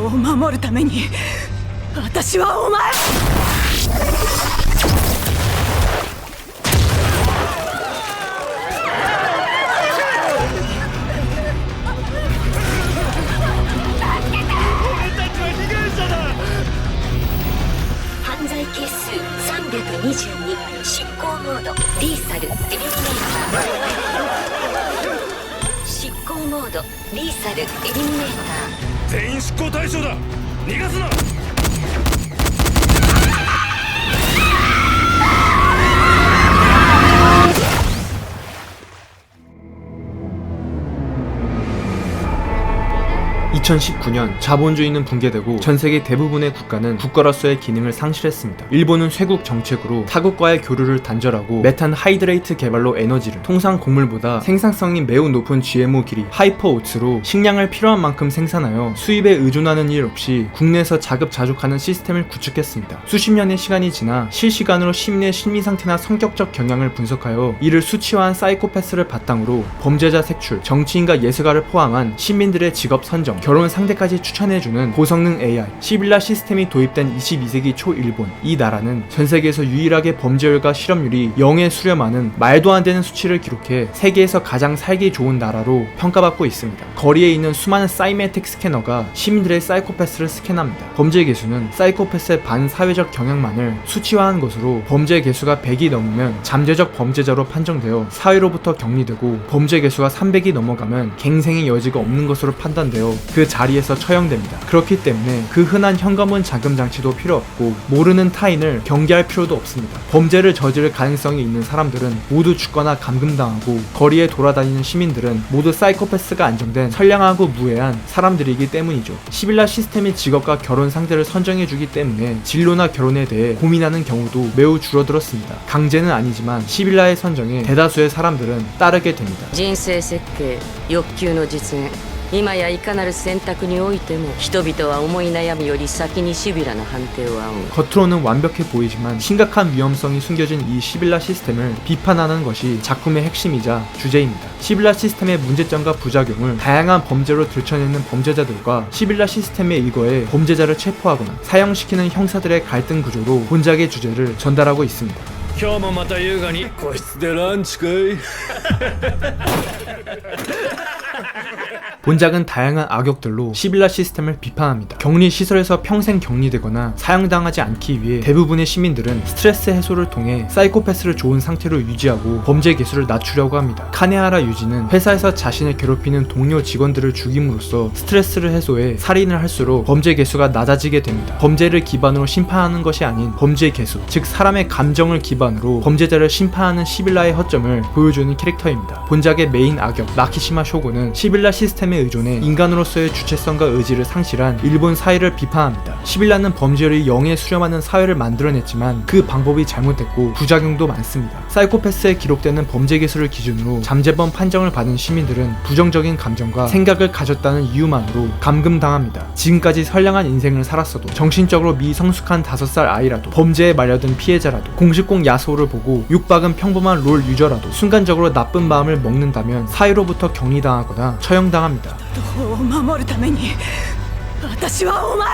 を守るために私はお前犯罪係数322執行モードリーサルエリミネーター執行モードリーサルエリミネーター全員執行対象だ。逃がすな。(2019년) 자본주의는 붕괴되고 전세계 대부분의 국가는 국가로서의 기능을 상실했습니다. 일본은 쇄국 정책으로 타국과의 교류를 단절하고 메탄 하이드레이트 개발로 에너지를, 통상 곡물보다 생산성이 매우 높은 GMO 기리 하이퍼 오츠로 식량을 필요한 만큼 생산하여 수입에 의존하는 일 없이 국내에서 자급자족하는 시스템을 구축했습니다. 수십 년의 시간이 지나 실시간으로 시민의 심리 상태나 성격적 경향을 분석하여 이를 수치화한 사이코패스를 바탕으로 범죄자 색출, 정치인과 예술가를 포함한 시민들의 직업 선정, 결혼 상대까지 추천해주는 고성능 AI 시빌라 시스템이 도입된 22세기 초 일본. 이 나라는 전세계에서 유일하게 범죄율과 실업률이 0에 수렴하는 말도 안 되는 수치를 기록해 세계에서 가장 살기 좋은 나라로 평가받고 있습니다. 거리에 있는 수많은 사이메틱 스캐너가 시민들의 사이코패스를 스캔합니다. 범죄 개수는 사이코패스의 반사회적 경향만을 수치화한 것으로 범죄 개수가 100이 넘으면 잠재적 범죄자로 판정되어 사회로부터 격리되고 범죄 개수가 300이 넘어가면 갱생의 여지가 없는 것으로 판단되어 그 자리에서 처형됩니다. 그렇기 때문에 그 흔한 현금은 자금 장치도 필요 없고 모르는 타인을 경계할 필요도 없습니다. 범죄를 저지를 가능성이 있는 사람들은 모두 죽거나 감금당하고 거리에 돌아다니는 시민들은 모두 사이코패스가 안정된 선량하고 무해한 사람들이기 때문이죠. 시빌라 시스템이 직업과 결혼 상대를 선정해주기 때문에 진로나 결혼에 대해 고민하는 경우도 매우 줄어들었습니다. 강제는 아니지만 시빌라의 선정에 대다수의 사람들은 따르게 됩니다. 人生設計欲求の実現今やいかなる選択においても人々は思い悩みより先にシビラの判定を仰ぐ 겉으로는 완벽해 보이지만 심각한 위험성이 숨겨진 이 시빌라 시스템을 비판하는 것이 작품의 핵심이자 주제입니다. 시빌라 시스템의 문제점과 부작용을 다양한 범죄로 들춰내는 범죄자들과 시빌라 시스템에 의거해 범죄자를 체포하거나 사형시키는 형사들의 갈등 구조로 본작의 주제를 전달하고 있습니다. 今日もまた優雅に個室でランチかい。 본작은 다양한 악역들로 시빌라 시스템을 비판합니다. 격리시설에서 평생 격리되거나 사형당하지 않기 위해 대부분의 시민들은 스트레스 해소를 통해 사이코패스를 좋은 상태로 유지하고 범죄 개수를 낮추려고 합니다. 카네하라 유지는 회사에서 자신을 괴롭히는 동료 직원들을 죽임으로써 스트레스를 해소해 살인을 할수록 범죄 개수가 낮아지게 됩니다. 범죄를 기반으로 심판하는 것이 아닌 범죄 개수, 즉 사람의 감정을 기반으로 범죄자를 심판하는 시빌라의 허점을 보여주는 캐릭터입니다. 본작의 메인 악역 마키시마 쇼군은 시빌라 시스템에 의존해 인간으로서의 주체성과 의지를 상실한 일본 사회를 비판합니다. 시빌라는 범죄율이 0에 수렴하는 사회를 만들어냈지만 그 방법이 잘못됐고 부작용도 많습니다. 사이코패스에 기록되는 범죄 개수를 기준으로 잠재범 판정을 받은 시민들은 부정적인 감정과 생각을 가졌다는 이유만으로 감금당합니다. 지금까지 선량한 인생을 살았어도 정신적으로 미성숙한 5살 아이라도 범죄에 말려든 피해자라도 공식공 야소를 보고 육박은 평범한 롤 유저라도 순간적으로 나쁜 마음을 먹는다면 사회로부터 격리당하거나 처형당합니다. 人を守るために私はお前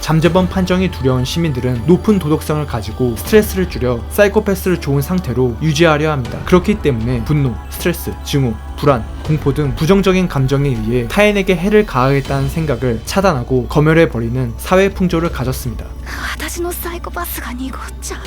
잠재범 판정이 두려운 시민들은 높은 도덕성을 가지고 스트레스를 줄여 사이코패스를 좋은 상태로 유지하려 합니다. 그렇기 때문에 분노, 스트레스, 증오, 불안, 공포 등 부정적인 감정에 의해 타인에게 해를 가하겠다는 생각을 차단하고 검열해버리는 사회 풍조를 가졌습니다. 私のサイコパスが濁っちゃう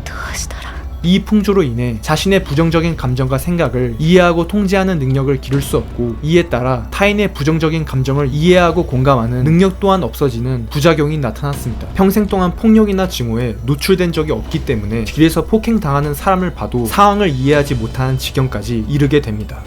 どうしたら 이 풍조로 인해 자신의 부정적인 감정과 생각을 이해하고 통제하는 능력을 기를 수 없고 이에 따라 타인의 부정적인 감정을 이해하고 공감하는 능력 또한 없어지는 부작용이 나타났습니다. 평생 동안 폭력이나 증오에 노출된 적이 없기 때문에 길에서 폭행당하는 사람을 봐도 상황을 이해하지 못하는 지경까지 이르게 됩니다.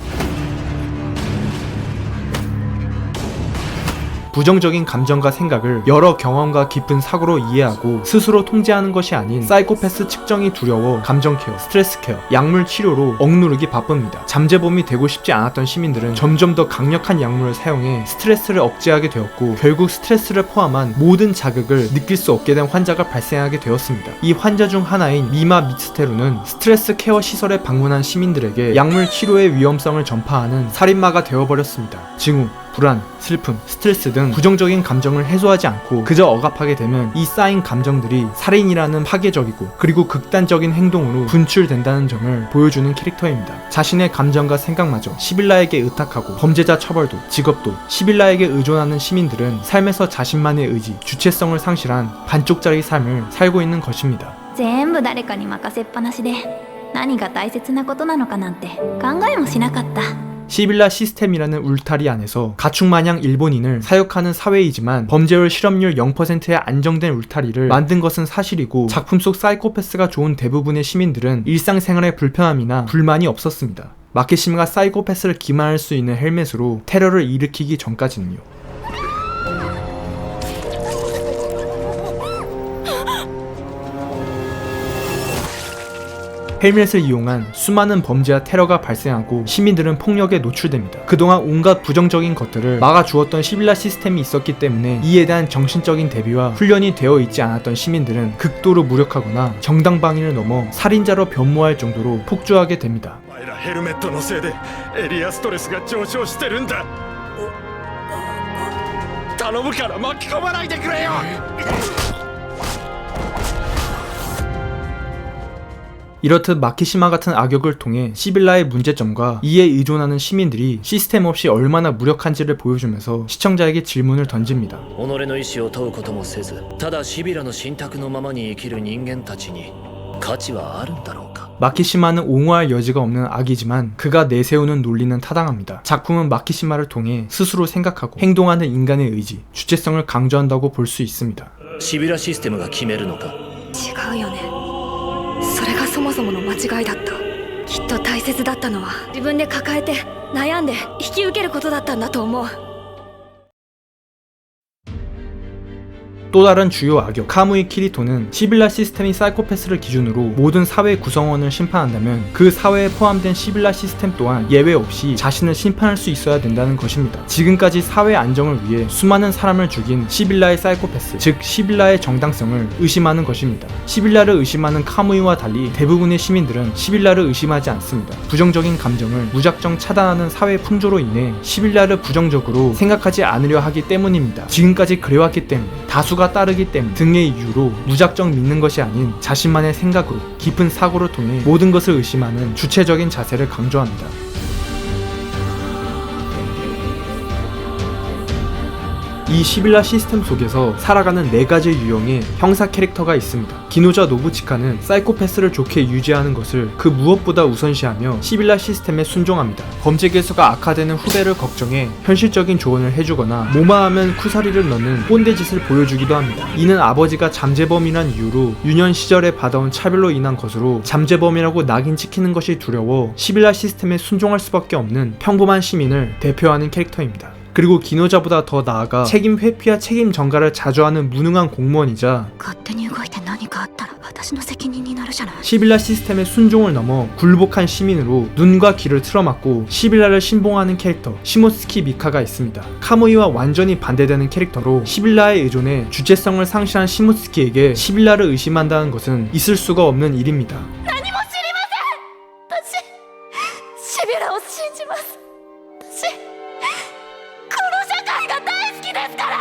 부정적인 감정과 생각을 여러 경험과 깊은 사고로 이해하고 스스로 통제하는 것이 아닌 사이코패스 측정이 두려워 감정 케어, 스트레스 케어, 약물 치료로 억누르기 바쁩니다. 잠재범이 되고 싶지 않았던 시민들은 점점 더 강력한 약물을 사용해 스트레스를 억제하게 되었고 결국 스트레스를 포함한 모든 자극을 느낄 수 없게 된 환자가 발생하게 되었습니다. 이 환자 중 하나인 미마 미츠테루는 스트레스 케어 시설에 방문한 시민들에게 약물 치료의 위험성을 전파하는 살인마가 되어버렸습니다. 증오, 불안, 슬픔, 스트레스 등 부정적인 감정을 해소하지 않고 그저 억압하게 되면 이 쌓인 감정들이 살인이라는 파괴적이고 그리고 극단적인 행동으로 분출된다는 점을 보여주는 캐릭터입니다. 자신의 감정과 생각마저 시빌라에게 의탁하고 범죄자 처벌도, 직업도 시빌라에게 의존하는 시민들은 삶에서 자신만의 의지, 주체성을 상실한 반쪽짜리 삶을 살고 있는 것입니다. 全部誰かに任せっぱなしで何が大切なことなのかなんて考えもしなかった。 시빌라 시스템이라는 울타리 안에서 가축마냥 일본인을 사육하는 사회이지만 범죄율 실업률 0%의 안정된 울타리를 만든 것은 사실이고 작품 속 사이코패스가 좋은 대부분의 시민들은 일상생활에 불편함이나 불만이 없었습니다. 마키시마가 사이코패스를 기만할 수 있는 헬멧으로 테러를 일으키기 전까지는요. 헬멧을 이용한 수많은 범죄와 테러가 발생하고 시민들은 폭력에 노출됩니다. 그동안 온갖 부정적인 것들을 막아주었던 시빌라 시스템이 있었기 때문에 이에 대한 정신적인 대비와 훈련이 되어 있지 않았던 시민들은 극도로 무력하거나 정당방위를 넘어 살인자로 변모할 정도로 폭주하게 됩니다. お前らヘルメットのせいでエリアストレスが上昇してるんだ。頼むから巻き込まないでくれよ。 이렇듯 마키시마 같은 악역을 통해 시빌라의 문제점과 이에 의존하는 시민들이 시스템 없이 얼마나 무력한지를 보여주면서 시청자에게 질문을 던집니다. 己の意志を問うこともせずただシビラの信託のままに生きる人間たちに価値はあるんだろうか。 마키시마는 옹호할 여지가 없는 악이지만 그가 내세우는 논리는 타당합니다. 작품은 마키시마를 통해 스스로 생각하고 행동하는 인간의 의지, 주체성을 강조한다고 볼 수 있습니다. シビラシステムが決めるのか。違うよね。それがそもそもの間違いだった。きっと大切だったのは自分で抱えて悩んで引き受けることだったんだと思う。 또 다른 주요 악역 카무이 키리토는 시빌라 시스템이 사이코패스를 기준으로 모든 사회 구성원을 심판한다면 그 사회에 포함된 시빌라 시스템 또한 예외 없이 자신을 심판할 수 있어야 된다는 것입니다. 지금까지 사회 안정을 위해 수많은 사람을 죽인 시빌라의 사이코패스, 즉 시빌라의 정당성을 의심하는 것입니다. 시빌라를 의심하는 카무이와 달리 대부분의 시민들은 시빌라를 의심하지 않습니다. 부정적인 감정을 무작정 차단하는 사회 풍조로 인해 시빌라를 부정적으로 생각하지 않으려 하기 때문입니다. 지금까지 그래왔기 때문에, 다수가 따르기 때문에 등의 이유로 무작정 믿는 것이 아닌 자신만의 생각으로 깊은 사고를 통해 모든 것을 의심하는 주체적인 자세를 강조합니다. 이 시빌라 시스템 속에서 살아가는 4가지 유형의 형사 캐릭터가 있습니다. 기노자 노부치카는 사이코패스를 좋게 유지하는 것을 그 무엇보다 우선시하며 시빌라 시스템에 순종합니다. 범죄 개수가 악화되는 후배를 걱정해 현실적인 조언을 해주거나 모마하면 쿠사리를 넣는 꼰대 짓을 보여주기도 합니다. 이는 아버지가 잠재범이란 이유로 유년 시절에 받아온 차별로 인한 것으로 잠재범이라고 낙인 찍히는 것이 두려워 시빌라 시스템에 순종할 수밖에 없는 평범한 시민을 대표하는 캐릭터입니다. 그리고 기노자보다 더 나아가 책임 회피와 책임 전가를 자주 하는 무능한 공무원이자 勝手に動いて何かあったら私の責任になるじゃない。 시빌라 시스템의 순종을 넘어 굴복한 시민으로 눈과 귀를 틀어막고 시빌라를 신봉하는 캐릭터 시모스키 미카가 있습니다. 카무이와 완전히 반대되는 캐릭터로 시빌라에 의존해 주체성을 상실한 시모스키에게 시빌라를 의심한다는 것은 있을 수가 없는 일입니다. 何も知りません。私シビラを信じます。私この社会が大好きですから。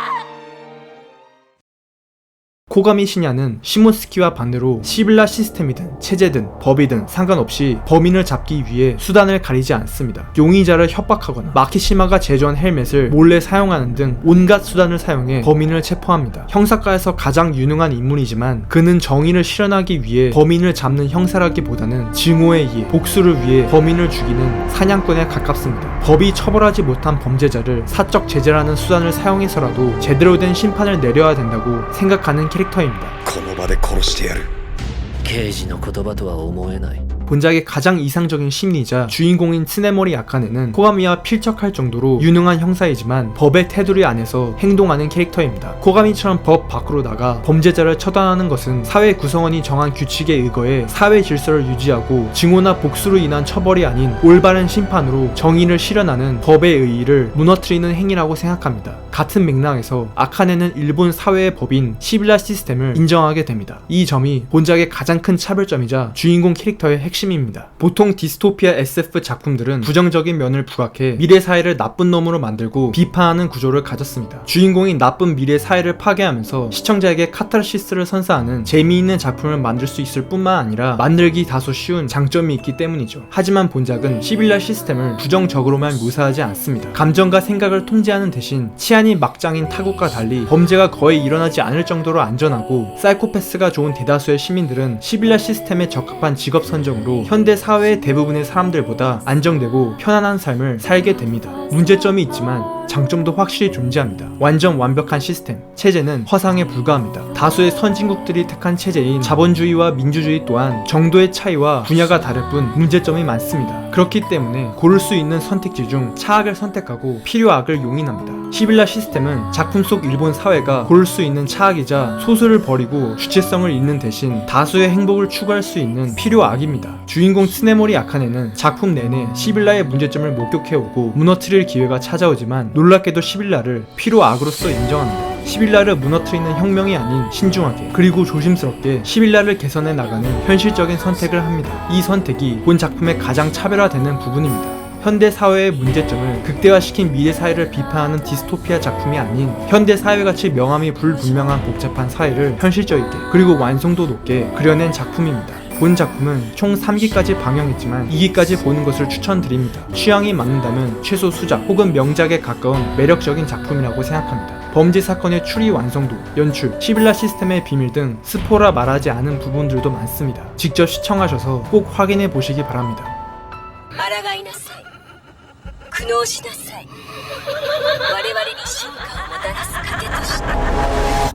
코가미 시냐는 시모스키와 반대로 시빌라 시스템이든 체제든 법이든 상관없이 범인을 잡기 위해 수단을 가리지 않습니다. 용의자를 협박하거나 마키시마가 제조한 헬멧을 몰래 사용하는 등 온갖 수단을 사용해 범인을 체포합니다. 형사과에서 가장 유능한 인물이지만 그는 정의를 실현하기 위해 범인을 잡는 형사라기보다는 증오에 의해 복수를 위해 범인을 죽이는 사냥꾼에 가깝습니다. 법이 처벌하지 못한 범죄자를 사적 제재라는 수단을 사용해서라도 제대로 된 심판을 내려야 된다고 생각하는 캐릭터입니다. この場で殺してやる。刑事の言葉とは思えない。 본작의 가장 이상적인 심리자 주인공인 트네모리 아카네는 코가미와 필적할 정도로 유능한 형사이지만 법의 테두리 안에서 행동하는 캐릭터입니다. 코가미처럼 법 밖으로 나가 범죄자를 처단하는 것은 사회 구성원이 정한 규칙에 의거해 사회 질서를 유지하고 증오나 복수로 인한 처벌이 아닌 올바른 심판으로 정의를 실현하는 법의 의의를 무너뜨리는 행위라고 생각합니다. 같은 맥락에서 아카네는 일본 사회의 법인 시빌라 시스템을 인정하게 됩니다. 이 점이 본작의 가장 큰 차별점이자 주인공 캐릭터의 핵심입니다. 핵심입니다. 보통 디스토피아 SF 작품들은 부정적인 면을 부각해 미래 사회를 나쁜 놈으로 만들고 비판하는 구조를 가졌습니다. 주인공이 나쁜 미래 사회를 파괴하면서 시청자에게 카타르시스를 선사하는 재미있는 작품을 만들 수 있을 뿐만 아니라 만들기 다소 쉬운 장점이 있기 때문이죠. 하지만 본작은 시빌라 시스템을 부정적으로만 묘사하지 않습니다. 감정과 생각을 통제하는 대신 치안이 막장인 타국과 달리 범죄가 거의 일어나지 않을 정도로 안전하고 사이코패스가 좋은 대다수의 시민들은 시빌라 시스템에 적합한 직업 선정으로 현대 사회의 대부분의 사람들보다 안정되고 편안한 삶을 살게 됩니다. 문제점이 있지만 장점도 확실히 존재합니다. 완전 완벽한 시스템, 체제는 허상에 불과합니다. 다수의 선진국들이 택한 체제인 자본주의와 민주주의 또한 정도의 차이와 분야가 다를 뿐 문제점이 많습니다. 그렇기 때문에 고를 수 있는 선택지 중 차악을 선택하고 필요악을 용인합니다. 시빌라 시스템은 작품 속 일본 사회가 고를 수 있는 차악이자 소수를 버리고 주체성을 잇는 대신 다수의 행복을 추구할 수 있는 필요악입니다. 주인공 스네모리 아카네는 작품 내내 시빌라의 문제점을 목격해오고 무너뜨릴 기회가 찾아오지만 놀랍게도 시빌라를 필요악으로서 인정합니다. 시빌라를 무너뜨리는 혁명이 아닌 신중하게 그리고 조심스럽게 시빌라를 개선해 나가는 현실적인 선택을 합니다. 이 선택이 본 작품의 가장 차별화되는 부분입니다. 현대 사회의 문제점을 극대화시킨 미래 사회를 비판하는 디스토피아 작품이 아닌 현대 사회같이 명암이 불분명한 복잡한 사회를 현실적 있게 그리고 완성도 높게 그려낸 작품입니다. 본 작품은 총 3기까지 방영했지만 2기까지 보는 것을 추천드립니다. 취향이 맞는다면 최소 수작 혹은 명작에 가까운 매력적인 작품이라고 생각합니다. 범죄 사건의 추리 완성도, 연출, 시빌라 시스템의 비밀 등 스포라 말하지 않은 부분들도 많습니다. 직접 시청하셔서 꼭 확인해 보시기 바랍니다. 抗いなさい。苦悩しなさい。我々に進化をもたらす糧として。